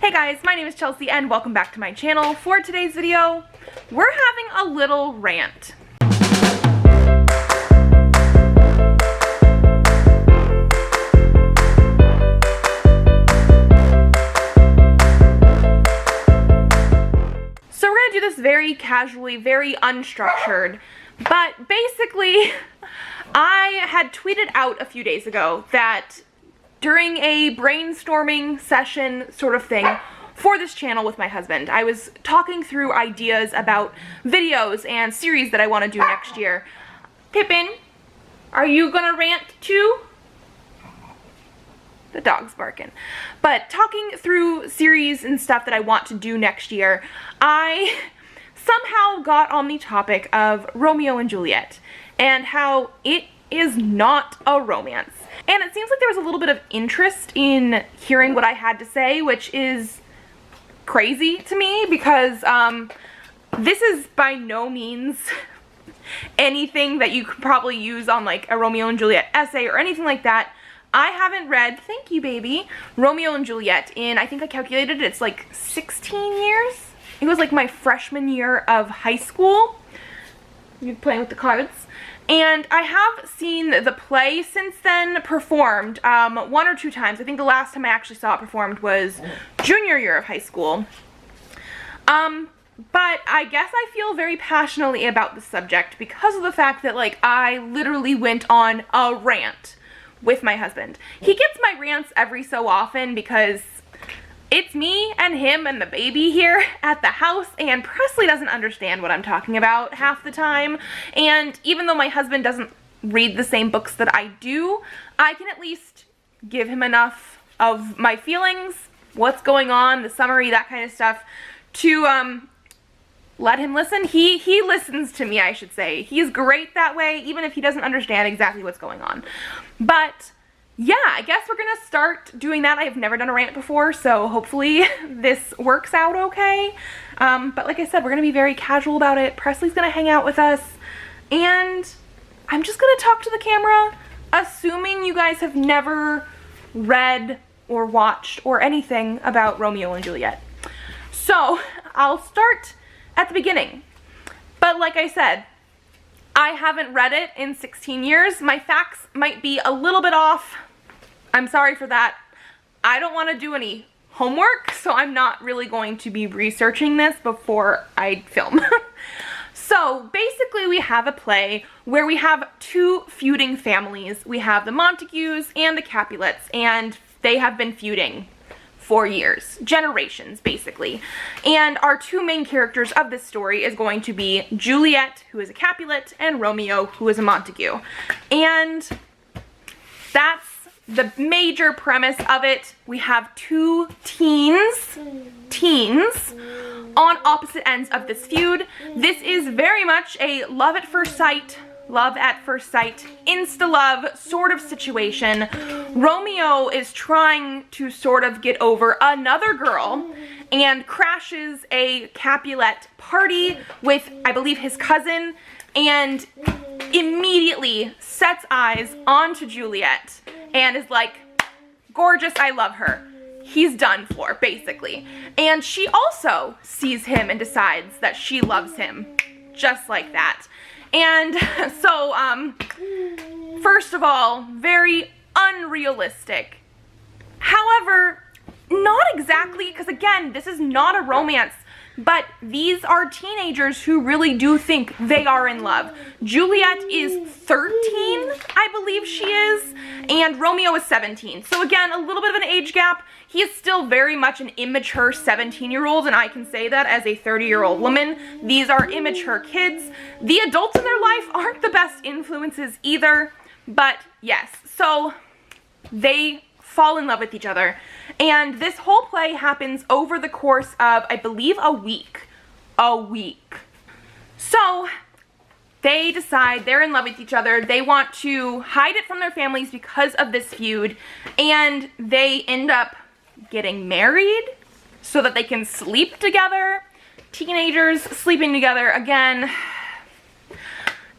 Hey guys, my name is Chelsea and welcome back to my channel. For today's video, we're having a little rant. So we're gonna do this very casually, very unstructured, but basically I had tweeted out a few days ago that during a brainstorming session sort of thing for this channel with my husband, I was talking through ideas about videos and series that I want to do next year. Pippin, are you gonna rant too? The dog's barking. But talking through series and stuff that I want to do next year, I somehow got on the topic of Romeo and Juliet and how it is not a romance. And it seems like there was a little bit of interest in hearing what I had to say, which is crazy to me because this is by no means anything that you could probably use on like a Romeo and Juliet essay or anything like that. I haven't read, thank you baby, Romeo and Juliet in, I think I calculated it's like 16 years. It was like my freshman year of high school. You're playing with the cards. And I have seen the play since then performed one or two times. I think the last time I actually saw it performed was junior year of high school. But I guess I feel very passionately about the subject because of the fact that like I literally went on a rant with my husband. He gets my rants every so often because it's me and him and the baby here at the house, and Presley doesn't understand what I'm talking about half the time. And even though my husband doesn't read the same books that I do, I can at least give him enough of my feelings, what's going on, the summary, that kind of stuff, to let him listen. He listens to me, I should say. He's great that way, even if he doesn't understand exactly what's going on. But yeah, I guess we're gonna start doing that. I have never done a rant before, so hopefully this works out okay. But like I said, we're gonna be very casual about it. Presley's gonna hang out with us, and I'm just gonna talk to the camera, assuming you guys have never read or watched or anything about Romeo and Juliet. So I'll start at the beginning. But like I said, I haven't read it in 16 years. My facts might be a little bit off. I'm sorry for that. I don't want to do any homework, so I'm not really going to be researching this before I film. So basically we have a play where we have two feuding families. We have the Montagues and the Capulets, and they have been feuding for years, generations basically. And our two main characters of this story is going to be Juliet, who is a Capulet, and Romeo, who is a Montague. And that's the major premise of it. We have two teens on opposite ends of this feud. This is very much a love at first sight, insta-love sort of situation. Romeo is trying to sort of get over another girl and crashes a Capulet party with, I believe, his cousin, and immediately sets eyes onto Juliet and is like, gorgeous, I love her. He's done for, basically. And she also sees him and decides that she loves him just like that. And so, first of all, very unrealistic. However, not exactly, because again, this is not a romance, but these are teenagers who really do think they are in love. Juliet is 13, I believe she is, and Romeo is 17. So again, a little bit of an age gap. He is still very much an immature 17-year-old, and I can say that as a 30-year-old woman. These are immature kids. The adults in their life aren't the best influences either, but yes, so they fall in love with each other. And this whole play happens over the course of, I believe, a week. So they decide they're in love with each other. They want to hide it from their families because of this feud, and they end up getting married so that they can sleep together. Teenagers sleeping together, again,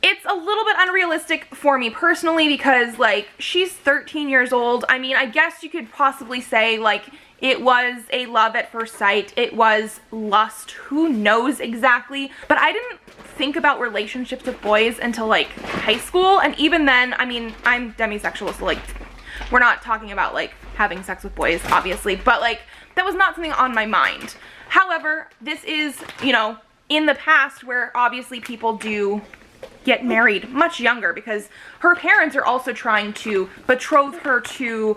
it's a little bit unrealistic for me personally because, like, she's 13 years old. I mean, I guess you could possibly say, like, It was a love at first sight. It was lust. Who knows exactly? But I didn't think about relationships with boys until like high school. And even then, I mean, I'm demisexual, so like we're not talking about like having sex with boys, obviously, but like that was not something on my mind. However, this is, you know, in the past where obviously people do get married much younger because her parents are also trying to betroth her to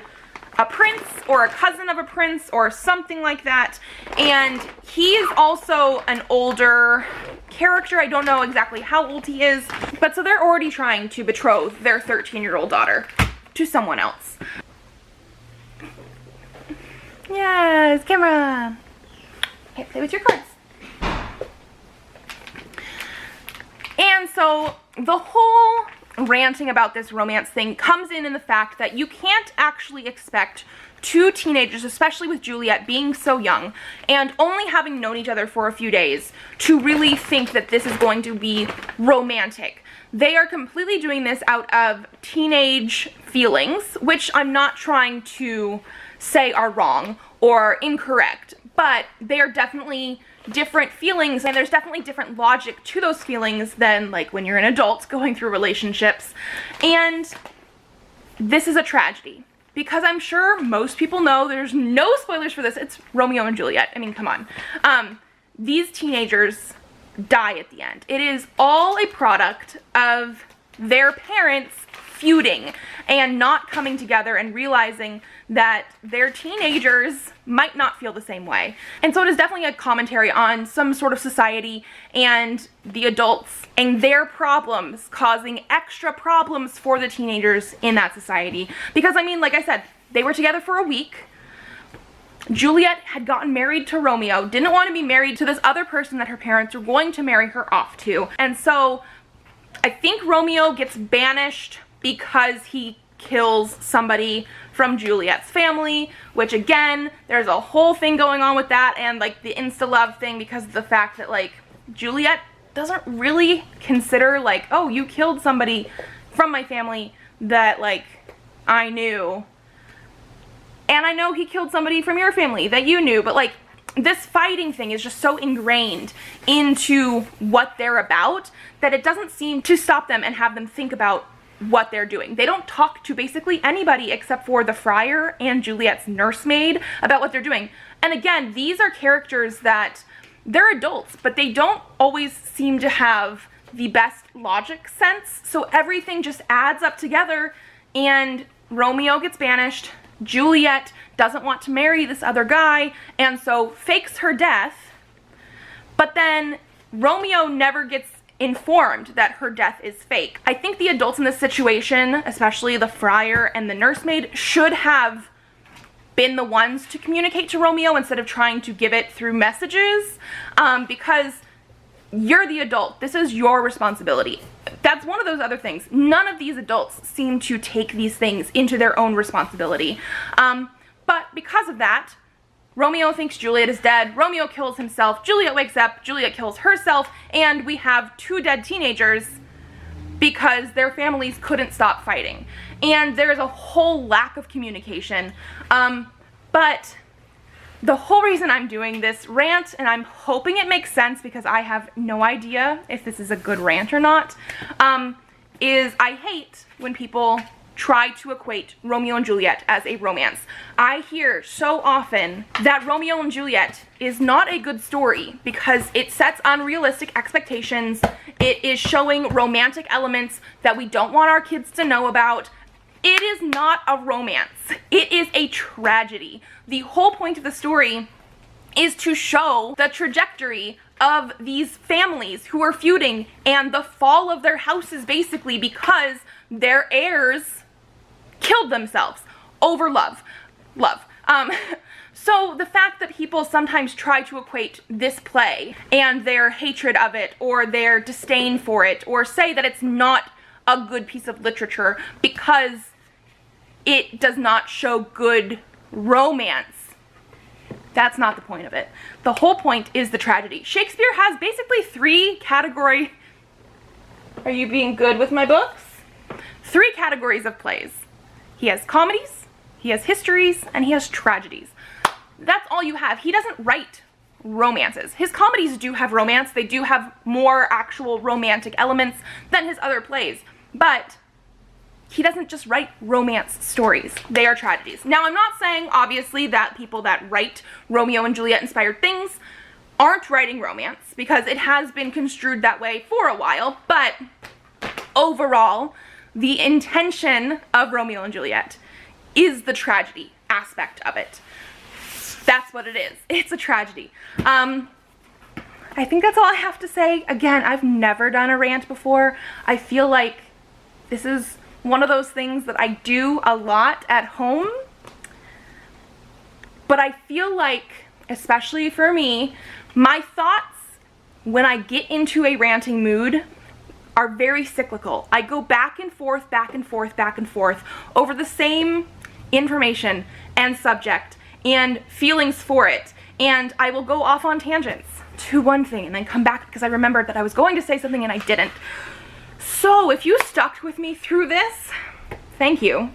a prince or a cousin of a prince or something like that. And he is also an older character. I don't know exactly how old he is, but so they're already trying to betroth their 13-year-old daughter to someone else. Yes, camera. Okay, play with your cards. And so the whole ranting about this romance thing comes in the fact that you can't actually expect two teenagers, especially with Juliet being so young and only having known each other for a few days, to really think that this is going to be romantic. They are completely doing this out of teenage feelings, which I'm not trying to say are wrong or incorrect, but they are definitely different feelings, and there's definitely different logic to those feelings than like when you're an adult going through relationships. And this is a tragedy because I'm sure most people know, there's no spoilers for this, it's Romeo and Juliet. I mean, come on. These teenagers die at the end. It is all a product of their parents feuding and not coming together and realizing that their teenagers might not feel the same way. And so it is definitely a commentary on some sort of society and the adults and their problems causing extra problems for the teenagers in that society. Because I mean, like I said, they were together for a week. Juliet had gotten married to Romeo, didn't want to be married to this other person that her parents were going to marry her off to. And so I think Romeo gets banished because he kills somebody from Juliet's family, which again, there's a whole thing going on with that and like the insta-love thing because of the fact that like Juliet doesn't really consider like, oh, you killed somebody from my family that like I knew. And I know he killed somebody from your family that you knew, but like this fighting thing is just so ingrained into what they're about that it doesn't seem to stop them and have them think about what they're doing. They don't talk to basically anybody except for the friar and Juliet's nursemaid about what they're doing. And again, these are characters that they're adults, but they don't always seem to have the best logic sense. So everything just adds up together and Romeo gets banished. Juliet doesn't want to marry this other guy and so fakes her death. But then Romeo never gets informed that her death is fake. I think the adults in this situation, especially the friar and the nursemaid, should have been the ones to communicate to Romeo instead of trying to give it through messages, because you're the adult. This is your responsibility. That's one of those other things. None of these adults seem to take these things into their own responsibility. But because of that, Romeo thinks Juliet is dead, Romeo kills himself, Juliet wakes up, Juliet kills herself, and we have two dead teenagers because their families couldn't stop fighting. And there's a whole lack of communication. But the whole reason I'm doing this rant, and I'm hoping it makes sense because I have no idea if this is a good rant or not, is I hate when people try to equate Romeo and Juliet as a romance. I hear so often that Romeo and Juliet is not a good story because it sets unrealistic expectations. It is showing romantic elements that we don't want our kids to know about. It is not a romance. It is a tragedy. The whole point of the story is to show the trajectory of these families who are feuding and the fall of their houses basically because their heirs killed themselves over love. So the fact that people sometimes try to equate this play and their hatred of it or their disdain for it or say that it's not a good piece of literature because it does not show good romance, that's not the point of it. The whole point is the tragedy. Shakespeare has basically three categories. Are you being good with my books? 3 categories of plays. He has comedies, he has histories, and he has tragedies. that's all you have. He doesn't write romances. His comedies do have romance. They do have more actual romantic elements than his other plays, but he doesn't just write romance stories. They are tragedies. Now, I'm not saying, obviously, that people that write Romeo and Juliet inspired things aren't writing romance, because it has been construed that way for a while, but overall, the intention of Romeo and Juliet is the tragedy aspect of it. That's what it is. It's a tragedy. I think that's all I have to say. Again, I've never done a rant before. I feel like this is one of those things that I do a lot at home, but I feel like, especially for me, my thoughts when I get into a ranting mood are very cyclical. I go back and forth, back and forth, back and forth over the same information and subject and feelings for it, and I will go off on tangents to one thing and then come back because I remembered that I was going to say something and I didn't. So if you stuck with me through this, thank you.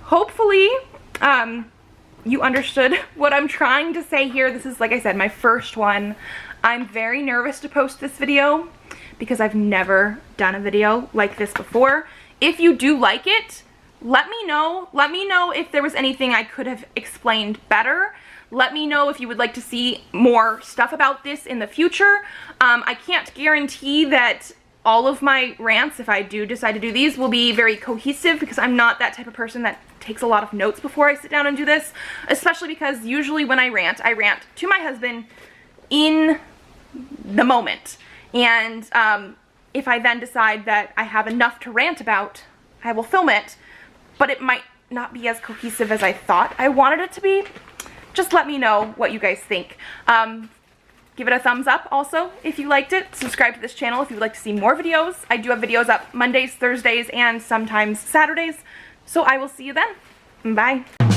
Hopefully you understood what I'm trying to say here. This is, like I said, my first one. I'm very nervous to post this video because I've never done a video like this before. If you do like it, let me know. Let me know if there was anything I could have explained better. Let me know if you would like to see more stuff about this in the future. I can't guarantee that all of my rants, if I do decide to do these, will be very cohesive, because I'm not that type of person that takes a lot of notes before I sit down and do this, especially because usually when I rant to my husband in the moment. And if I then decide that I have enough to rant about, I will film it, but it might not be as cohesive as I thought I wanted it to be. Just let me know what you guys think. Give it a thumbs up also if you liked it. Subscribe to this channel if you would like to see more videos. I do have videos up Mondays, Thursdays, and sometimes Saturdays. So I will see you then. Bye.